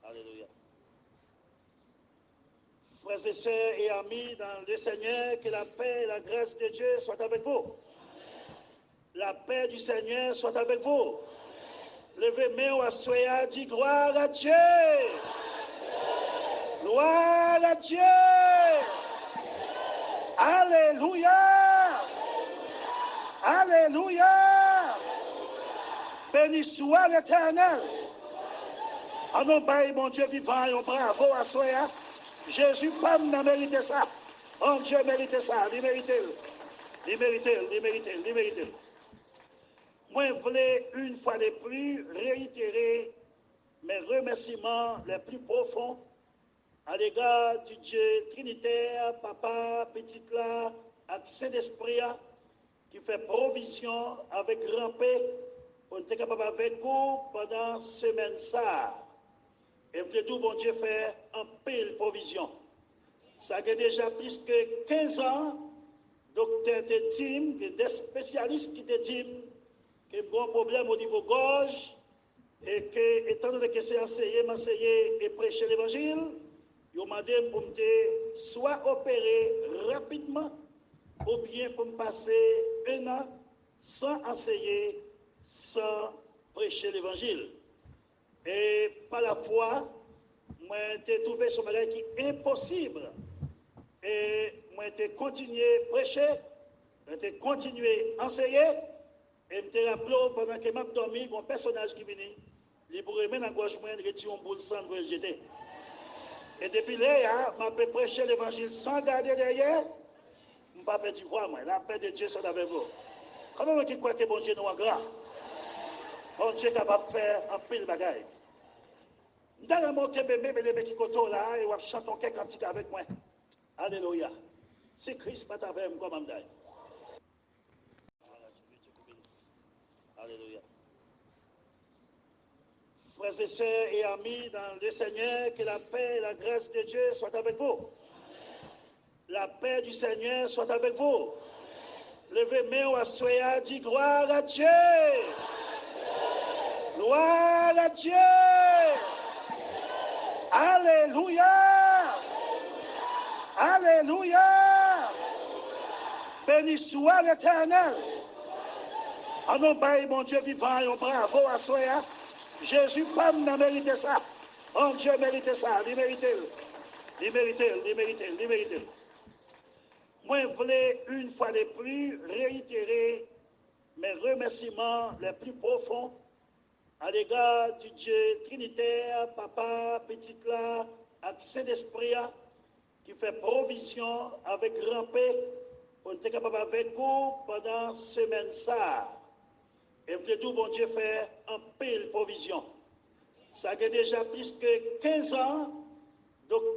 Alléluia. Frères et sœurs et amis dans le Seigneur, que la paix et la grâce de Dieu soient avec vous. La paix du Seigneur soit avec vous. Levez main à soya, dit gloire à Dieu. Gloire à Dieu. Alléluia. Alléluia. Béni soit l'Éternel. En nom de mon Dieu vivant, et bravo à soya. Jésus pas n'a mérité ça. Oh Dieu mérite ça, il mérite. Il mérite, il mérite, il mérite. Moi, je voulais une fois de plus réitérer mes remerciements les plus profonds à l'égard du Dieu Trinitaire, Papa, Petit là, et Saint-Esprit, qui fait provision avec grand paix pour être capable avec vous pendant semaine ça. Et vous tout, bon Dieu, faire un pile provision. Ça fait déjà plus que 15 ans, docteur te dit, des spécialistes qui te disent qu'il y a un problème au niveau gorge et que, étant donné que c'est m'enseigner et prêcher l'évangile, ils m'ont demandé pour me soit opérer rapidement ou bien pour me passer un an sans enseigner, sans prêcher l'évangile. Et par la foi, moi, j'ai trouvé ce bagage qui est impossible. Et moi, j'ai continué à prêcher, j'ai continué à enseigner, et je me rappelé pendant que je dormi, un personnage qui vient, il pourrait mettre dans la gauche, moi, retirer un bout de sang pour le jeter. Et depuis là, je peux prêcher l'évangile sans garder derrière, je ne peux pas perdre voix, moi, la paix de Dieu soit avec vous. Comment on croit que bon Dieu nous est grand? Bon Dieu est capable de faire un pile de bagaille. Dans le monde, je qui koto là, et on chante un cantique avec moi. Alléluia. C'est Christ qui avec moi comme Amdaï. Alléluia. Frères et sœurs et amis dans le Seigneur, que la paix et la grâce de Dieu soient avec vous. La paix du Seigneur soit avec vous. Levez main à soya, dit gloire à Dieu. Gloire à Dieu. Alléluia. Alléluia. Béni soit l'Éternel. En nom de mon Dieu vivant, et bravo à soya. Jésus pas n'a mérité ça. Oh Dieu mérite ça, il mérite. Il mérite, il mérite, il mérite. Moi, je voulais une fois de plus réitérer mes remerciements les plus profonds à l'égard du Dieu Trinitaire, Papa, Petit là, et Saint-Esprit, qui fait provision avec grand paix pour être capable avec vous pendant semaine ça. Et vous tout, bon Dieu, faire un pile provision. Ça fait déjà plus que 15 ans, docteur